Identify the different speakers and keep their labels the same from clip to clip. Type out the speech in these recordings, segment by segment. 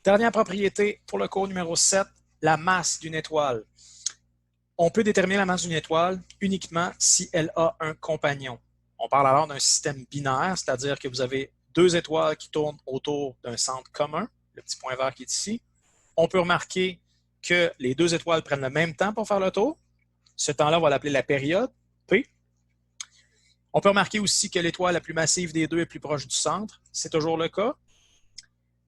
Speaker 1: Dernière propriété pour le cours numéro 7, la masse d'une étoile. On peut déterminer la masse d'une étoile uniquement si elle a un compagnon. On parle alors d'un système binaire, c'est-à-dire que vous avez deux étoiles qui tournent autour d'un centre commun, le petit point vert qui est ici. On peut remarquer que les deux étoiles prennent le même temps pour faire le tour. Ce temps-là, on va l'appeler la période, P. On peut remarquer aussi que l'étoile la plus massive des deux est plus proche du centre. C'est toujours le cas.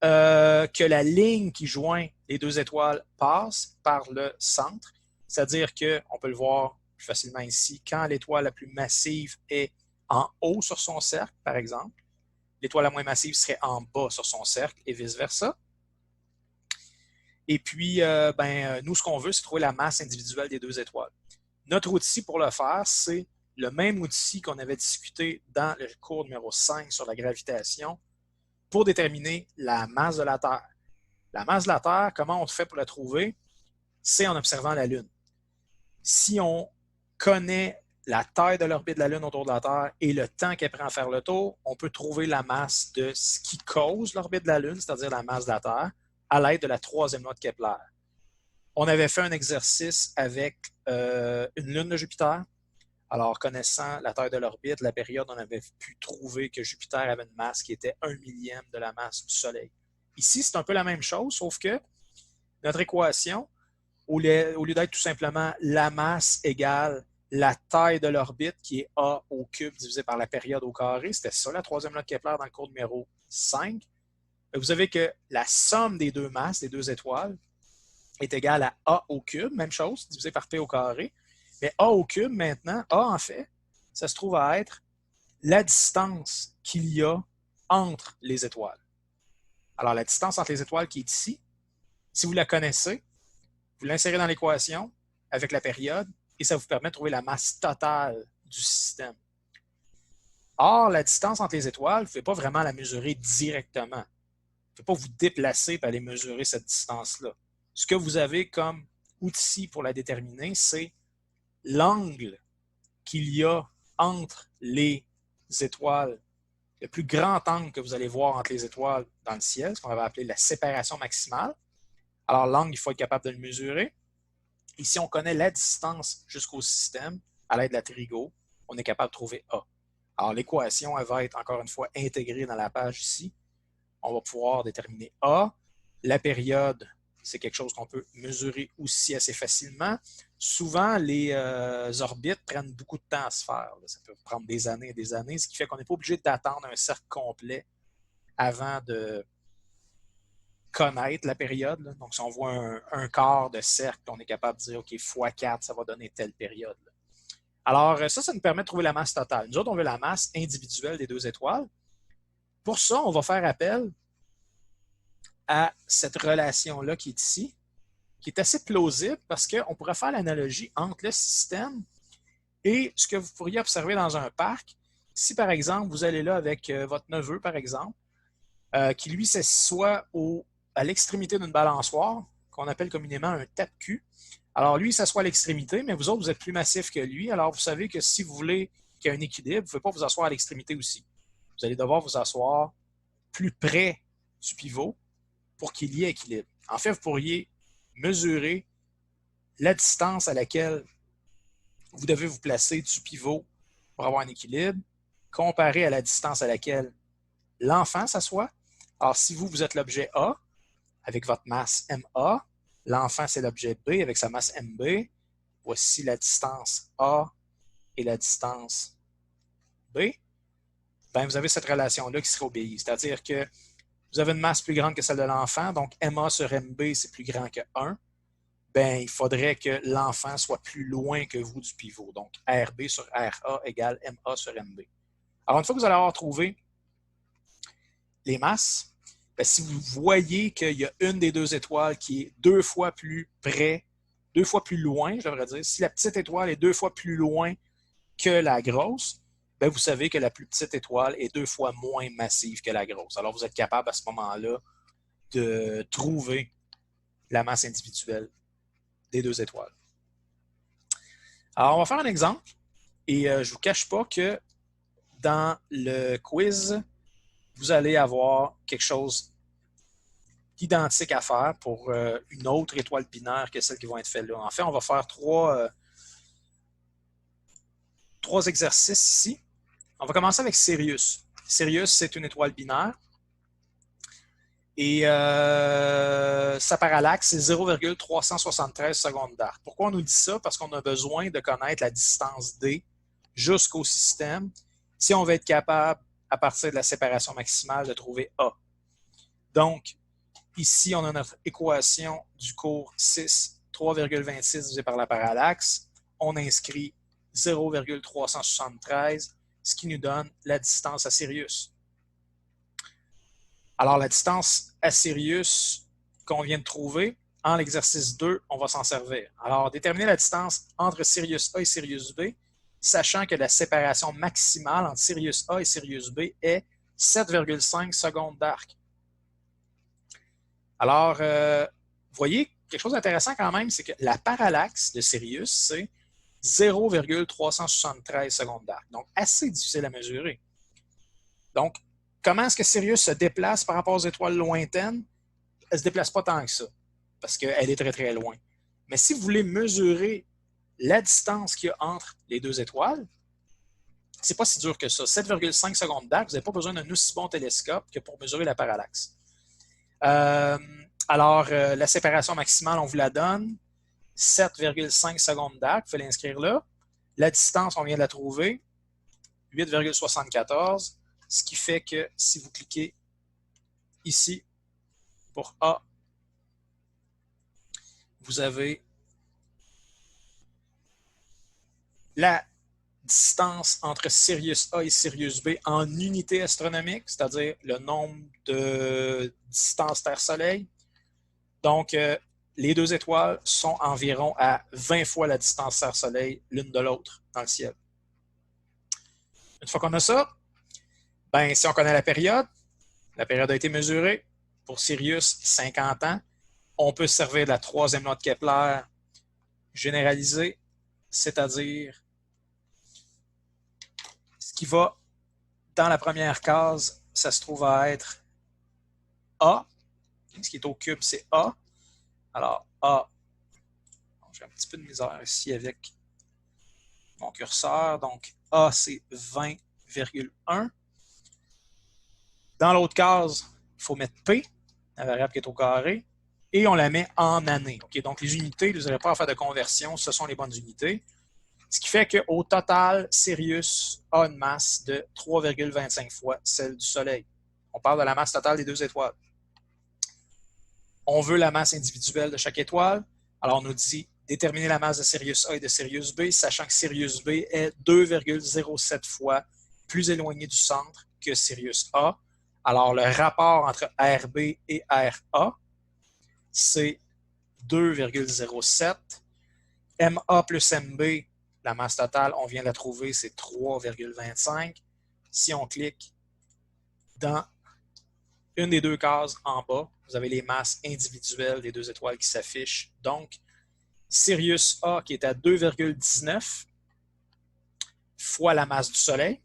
Speaker 1: Que la ligne qui joint les deux étoiles passe par le centre. C'est-à-dire qu'on peut le voir plus facilement ici, quand l'étoile la plus massive est en haut sur son cercle, par exemple, l'étoile la moins massive serait en bas sur son cercle et vice-versa. Et puis, nous, ce qu'on veut, c'est trouver la masse individuelle des deux étoiles. Notre outil pour le faire, c'est le même outil qu'on avait discuté dans le cours numéro 5 sur la gravitation pour déterminer la masse de la Terre. La masse de la Terre, comment on fait pour la trouver? C'est en observant la Lune. Si on connaît la taille de l'orbite de la Lune autour de la Terre et le temps qu'elle prend à faire le tour, on peut trouver la masse de ce qui cause l'orbite de la Lune, c'est-à-dire la masse de la Terre, à l'aide de la troisième loi de Kepler. On avait fait un exercice avec une lune de Jupiter. Alors, connaissant la taille de l'orbite, la période, on avait pu trouver que Jupiter avait une masse qui était 1/1000 de la masse du Soleil. Ici, c'est un peu la même chose, sauf que notre équation, au lieu d'être tout simplement la masse égale la taille de l'orbite, qui est A au cube divisé par la période au carré, c'était ça la troisième loi de Kepler dans le cours numéro 5. Vous avez que la somme des deux masses, des deux étoiles, est égale à A au cube, même chose, divisé par P au carré. Mais A au cube, maintenant, A, en fait, ça se trouve à être la distance qu'il y a entre les étoiles. Alors, la distance entre les étoiles qui est ici, si vous la connaissez, vous l'insérez dans l'équation avec la période et ça vous permet de trouver la masse totale du système. Or, la distance entre les étoiles, vous ne pouvez pas vraiment la mesurer directement. Vous ne pouvez pas vous déplacer pour aller mesurer cette distance-là. Ce que vous avez comme outil pour la déterminer, c'est l'angle qu'il y a entre les étoiles, le plus grand angle que vous allez voir entre les étoiles dans le ciel, ce qu'on va appeler la séparation maximale. Alors, l'angle, il faut être capable de le mesurer. Et si on connaît la distance jusqu'au système, à l'aide de la trigo, on est capable de trouver A. Alors, l'équation, elle va être encore une fois intégrée dans la page ici. On va pouvoir déterminer A. La période, c'est quelque chose qu'on peut mesurer aussi assez facilement. Souvent, les orbites prennent beaucoup de temps à se faire. Ça peut prendre des années et des années, ce qui fait qu'on n'est pas obligé d'attendre un cercle complet avant de connaître la période. Donc, si on voit un quart de cercle, on est capable de dire, OK, x4, ça va donner telle période. Alors, ça nous permet de trouver la masse totale. Nous autres, on veut la masse individuelle des deux étoiles. Pour ça, on va faire appel à cette relation-là qui est ici, qui est assez plausible parce qu'on pourrait faire l'analogie entre le système et ce que vous pourriez observer dans un parc. Si, par exemple, vous allez là avec votre neveu, par exemple, qui lui s'assoit à l'extrémité d'une balançoire, qu'on appelle communément un tape-cul. Alors, lui, il s'assoit à l'extrémité, mais vous autres, vous êtes plus massif que lui. Alors, vous savez que si vous voulez qu'il y ait un équilibre, vous ne pouvez pas vous asseoir à l'extrémité aussi. Vous allez devoir vous asseoir plus près du pivot pour qu'il y ait équilibre. En fait, vous pourriez mesurer la distance à laquelle vous devez vous placer du pivot pour avoir un équilibre, comparé à la distance à laquelle l'enfant s'assoit. Alors, si vous êtes l'objet A, avec votre masse MA, l'enfant, c'est l'objet B avec sa masse MB. Voici la distance A et la distance B. Ben, vous avez cette relation-là qui sera obéie. C'est-à-dire que vous avez une masse plus grande que celle de l'enfant, donc MA sur MB, c'est plus grand que 1. Ben, il faudrait que l'enfant soit plus loin que vous du pivot. Donc, RB sur RA égale MA sur MB. Alors, une fois que vous allez avoir trouvé les masses, ben, si vous voyez qu'il y a une des deux étoiles qui est 2 fois plus près, 2 fois plus loin, je devrais dire, si la petite étoile est 2 fois plus loin que la grosse, ben, vous savez que la plus petite étoile est 2 fois moins massive que la grosse. Alors, vous êtes capable à ce moment-là de trouver la masse individuelle des deux étoiles. Alors, on va faire un exemple et je ne vous cache pas que dans le quiz, vous allez avoir quelque chose identique à faire pour une autre étoile binaire que celles qui vont être faites là. En fait, on va faire trois exercices ici. On va commencer avec Sirius. Sirius, c'est une étoile binaire. Et sa parallaxe, c'est 0,373 secondes d'arc. Pourquoi on nous dit ça? Parce qu'on a besoin de connaître la distance D jusqu'au système si on veut être capable, à partir de la séparation maximale, de trouver A. Donc, ici, on a notre équation du cours 6, 3,26 divisé par la parallaxe. On inscrit 0,373, ce qui nous donne la distance à Sirius. Alors, la distance à Sirius qu'on vient de trouver, en l'exercice 2, on va s'en servir. Alors, déterminer la distance entre Sirius A et Sirius B, sachant que la séparation maximale entre Sirius A et Sirius B est 7,5 secondes d'arc. Alors, vous voyez, quelque chose d'intéressant quand même, c'est que la parallaxe de Sirius, c'est 0,373 secondes d'arc. Donc, assez difficile à mesurer. Donc, comment est-ce que Sirius se déplace par rapport aux étoiles lointaines? Elle ne se déplace pas tant que ça, parce qu'elle est très, très loin. Mais si vous voulez mesurer la distance qu'il y a entre les deux étoiles, c'est pas si dur que ça. 7,5 secondes d'arc, vous n'avez pas besoin d'un aussi bon télescope que pour mesurer la parallaxe. Alors, la séparation maximale, on vous la donne. 7,5 secondes d'arc, vous pouvez l'inscrire là. La distance, on vient de la trouver. 8,74. Ce qui fait que si vous cliquez ici pour A, vous avez la distance entre Sirius A et Sirius B en unité astronomique, c'est-à-dire le nombre de distances Terre-Soleil. Donc, les deux étoiles sont environ à 20 fois la distance Terre-Soleil l'une de l'autre dans le ciel. Une fois qu'on a ça, ben, si on connaît la période a été mesurée. Pour Sirius, 50 ans. On peut se servir de la troisième loi de Kepler généralisée, c'est-à-dire ce qui va dans la première case, ça se trouve à être A. Ce qui est au cube, c'est A. Alors, A, j'ai un petit peu de misère ici avec mon curseur. Donc, A, c'est 20,1. Dans l'autre case, il faut mettre P, la variable qui est au carré, et on la met en années. Okay? Donc, les unités, vous n'aurez pas à faire de conversion, ce sont les bonnes unités. Ce qui fait qu'au total, Sirius a une masse de 3,25 fois celle du Soleil. On parle de la masse totale des deux étoiles. On veut la masse individuelle de chaque étoile. Alors, on nous dit déterminer la masse de Sirius A et de Sirius B, sachant que Sirius B est 2,07 fois plus éloigné du centre que Sirius A. Alors, le rapport entre RB et RA, c'est 2,07. MA plus MB, la masse totale, on vient de la trouver, c'est 3,25. Si on clique dans une des deux cases en bas, vous avez les masses individuelles des deux étoiles qui s'affichent. Donc, Sirius A qui est à 2,19 fois la masse du Soleil.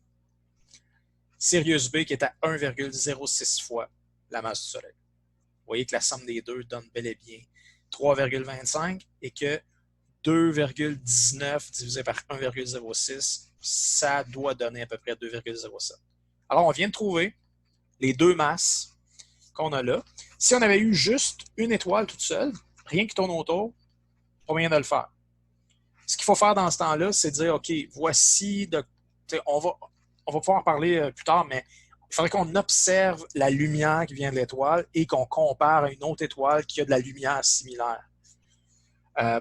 Speaker 1: Sirius B qui est à 1,06 fois la masse du Soleil. Vous voyez que la somme des deux donne bel et bien 3,25 et que 2,19 divisé par 1,06, ça doit donner à peu près 2,07. Alors, on vient de trouver les deux masses qu'on a là. Si on avait eu juste une étoile toute seule, rien qui tourne autour, pas moyen de le faire. Ce qu'il faut faire dans ce temps-là, c'est dire, OK, voici, on va pouvoir en parler plus tard, mais il faudrait qu'on observe la lumière qui vient de l'étoile et qu'on compare à une autre étoile qui a de la lumière similaire.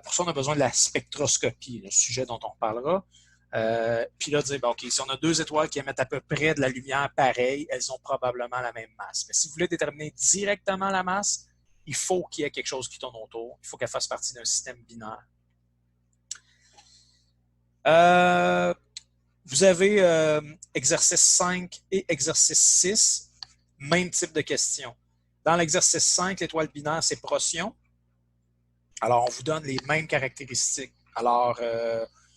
Speaker 1: Pour ça, on a besoin de la spectroscopie, le sujet dont on parlera. Puis là, dire, OK, si on a deux étoiles qui émettent à peu près de la lumière pareille, elles ont probablement la même masse. Mais si vous voulez déterminer directement la masse, il faut qu'il y ait quelque chose qui tourne autour. Il faut qu'elle fasse partie d'un système binaire. Vous avez exercice 5 et exercice 6, même type de question. Dans l'exercice 5, l'étoile binaire, c'est Procyon. Alors, on vous donne les mêmes caractéristiques. Alors,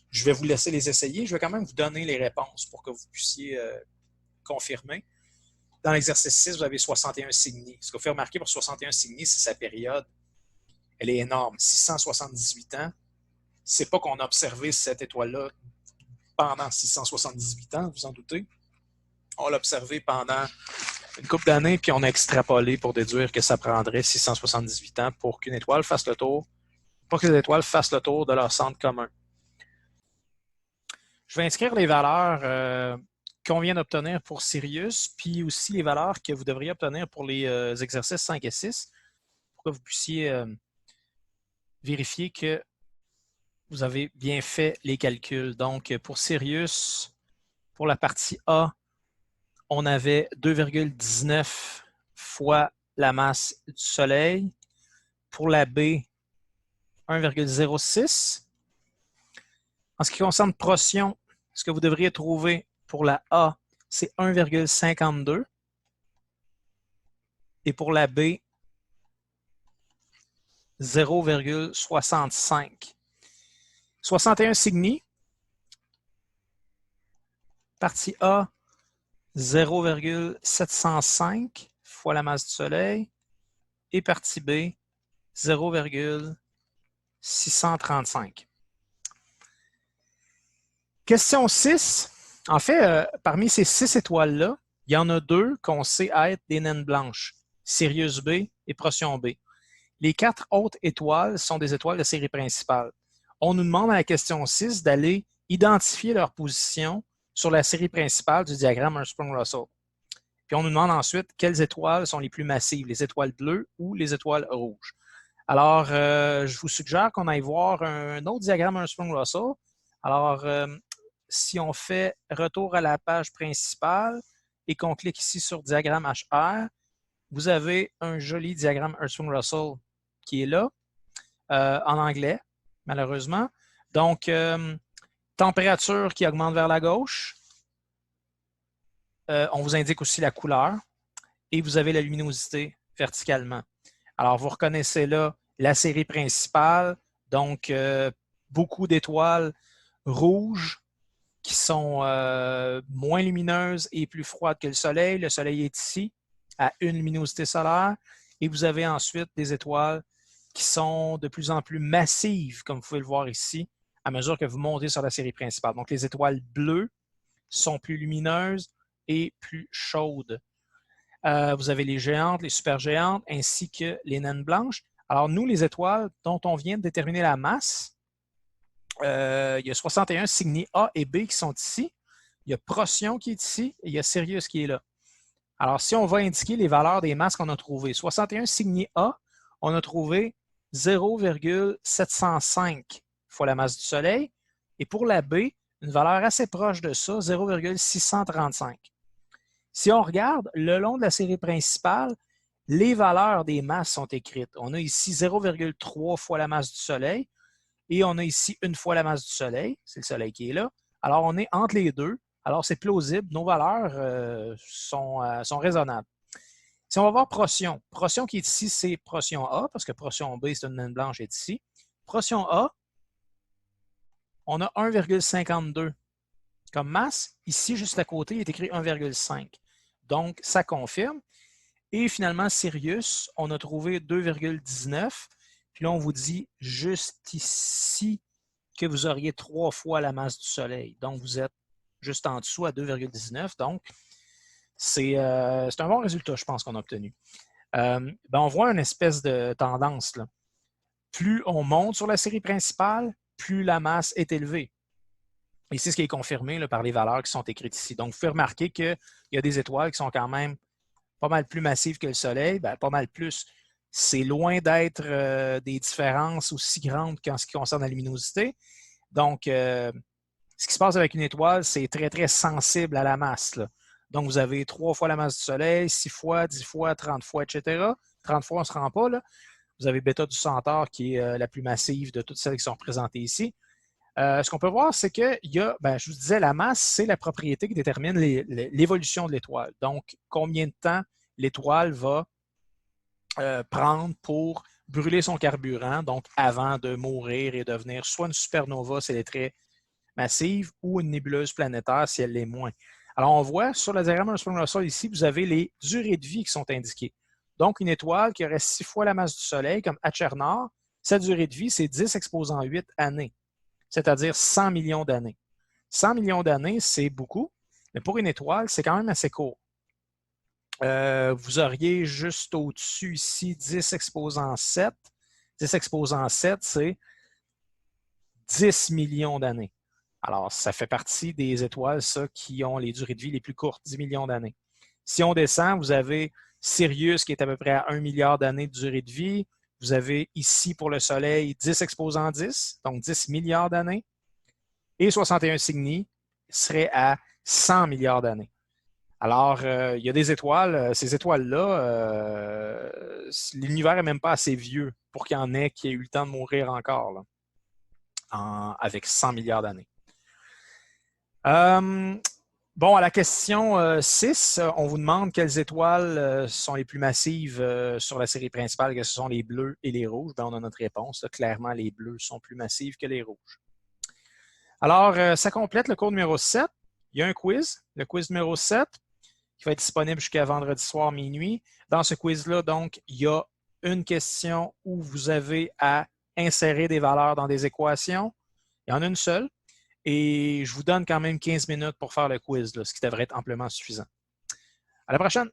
Speaker 1: je vais vous laisser les essayer. Je vais quand même vous donner les réponses pour que vous puissiez confirmer. dans l'exercice 6, vous avez 61 Cygni. Ce qu'il faut faire remarquer pour 61 Cygni, c'est sa période. Elle est énorme, 678 ans. C'est pas qu'on a observé cette étoile-là pendant 678 ans, vous en doutez. On l'a observé pendant une couple d'années, puis on a extrapolé pour déduire que ça prendrait 678 ans pour qu'une étoile fasse le tour, pour que les étoiles fassent le tour de leur centre commun. Je vais inscrire les valeurs qu'on vient d'obtenir pour Sirius, puis aussi les valeurs que vous devriez obtenir pour les exercices 5 et 6, pour que vous puissiez vérifier que vous avez bien fait les calculs. Donc, pour Sirius, pour la partie A, on avait 2,19 fois la masse du Soleil. Pour la B, 1,06. En ce qui concerne Procyon, ce que vous devriez trouver pour la A, c'est 1,52. Et pour la B, 0,65. 61 Cygni. Partie A, 0,705 fois la masse du Soleil. Et partie B, 0,635. Question 6. En fait, parmi ces 6 étoiles-là, il y en a 2 qu'on sait être des naines blanches, Sirius B et Procyon B. Les 4 autres étoiles sont des étoiles de série principale. On nous demande à la question 6 d'aller identifier leur position sur la série principale du diagramme Hertzsprung-Russell. Puis on nous demande ensuite quelles étoiles sont les plus massives, les étoiles bleues ou les étoiles rouges. Alors, je vous suggère qu'on aille voir un autre diagramme Hertzsprung-Russell. Alors, si on fait retour à la page principale et qu'on clique ici sur diagramme HR, vous avez un joli diagramme Hertzsprung-Russell qui est là, en anglais, malheureusement. Donc, température qui augmente vers la gauche. On vous indique aussi la couleur et vous avez la luminosité verticalement. Alors, vous reconnaissez là la série principale, donc beaucoup d'étoiles rouges qui sont moins lumineuses et plus froides que le Soleil. Le Soleil est ici, à une luminosité solaire. Et vous avez ensuite des étoiles qui sont de plus en plus massives, comme vous pouvez le voir ici, à mesure que vous montez sur la série principale. Donc, les étoiles bleues sont plus lumineuses et plus chaudes. Vous avez les géantes, les supergéantes, ainsi que les naines blanches. Alors, nous, les étoiles dont on vient de déterminer la masse, il y a 61 Cygni A et B qui sont ici. Il y a Procyon qui est ici et il y a Sirius qui est là. Alors, si on va indiquer les valeurs des masses qu'on a trouvées, 61 Cygni A, on a trouvé 0,705 fois la masse du Soleil. Et pour la B, une valeur assez proche de ça, 0,635. Si on regarde le long de la série principale, les valeurs des masses sont écrites. On a ici 0,3 fois la masse du Soleil et on a ici une fois la masse du Soleil. C'est le Soleil qui est là. Alors, on est entre les deux. Alors, c'est plausible. Nos valeurs sont raisonnables. Si on va voir Procyon, Procyon qui est ici, c'est Procyon A, parce que Procyon B, c'est une naine blanche, est ici. Procyon A, on a 1,52 comme masse. Ici, juste à côté, il est écrit 1,5. Donc, ça confirme. Et finalement, Sirius, on a trouvé 2,19. Puis là, on vous dit juste ici que vous auriez 3 fois la masse du Soleil. Donc, vous êtes juste en dessous à 2,19. Donc, c'est un bon résultat, je pense, qu'on a obtenu. On voit une espèce de tendance, là. Plus on monte sur la série principale, plus la masse est élevée. Et c'est ce qui est confirmé là, par les valeurs qui sont écrites ici. Donc, vous pouvez remarquer qu'il y a des étoiles qui sont quand même pas mal plus massives que le Soleil. Bien, pas mal plus. C'est loin d'être des différences aussi grandes qu'en ce qui concerne la luminosité. Donc, ce qui se passe avec une étoile, c'est très, très sensible à la masse, là. Donc, vous avez 3 fois la masse du Soleil, 6 fois, 10 fois, 30 fois, etc. 30 fois, on ne se rend pas, là. Vous avez Beta du Centaure qui est la plus massive de toutes celles qui sont présentées ici. Ce qu'on peut voir, c'est que je vous disais, la masse, c'est la propriété qui détermine l'évolution de l'étoile. Donc, combien de temps l'étoile va prendre pour brûler son carburant, donc avant de mourir et devenir soit une supernova si elle est très massive ou une nébuleuse planétaire si elle l'est moins. Alors, on voit sur le diagramme Armstrong Russell ici, vous avez les durées de vie qui sont indiquées. Donc, une étoile qui aurait 6 fois la masse du Soleil, comme Achernar, sa durée de vie, c'est 10 exposant 8 années, c'est-à-dire 100 millions d'années. 100 millions d'années, c'est beaucoup, mais pour une étoile, c'est quand même assez court. Vous auriez juste au-dessus ici 10 exposant 7. 10 exposant 7, c'est 10 millions d'années. Alors, ça fait partie des étoiles, ça, qui ont les durées de vie les plus courtes, 10 millions d'années. Si on descend, vous avez Sirius qui est à peu près à 1 milliard d'années de durée de vie. Vous avez ici pour le Soleil 10 exposant 10, donc 10 milliards d'années. Et 61 Cygni serait à 100 milliards d'années. Alors, il y a des étoiles, ces étoiles-là, l'univers n'est même pas assez vieux pour qu'il y en ait qui aient eu le temps de mourir encore, là, avec 100 milliards d'années. Bon, à la question 6, on vous demande quelles étoiles sont les plus massives sur la série principale, que ce sont les bleus et les rouges. Bien, on a notre réponse. Là. Clairement, les bleus sont plus massives que les rouges. Alors, ça complète le cours numéro 7. Il y a un quiz, le quiz numéro 7, qui va être disponible jusqu'à vendredi soir minuit. Dans ce quiz-là, donc, il y a une question où vous avez à insérer des valeurs dans des équations. Il y en a une seule. Et je vous donne quand même 15 minutes pour faire le quiz, là, ce qui devrait être amplement suffisant. À la prochaine!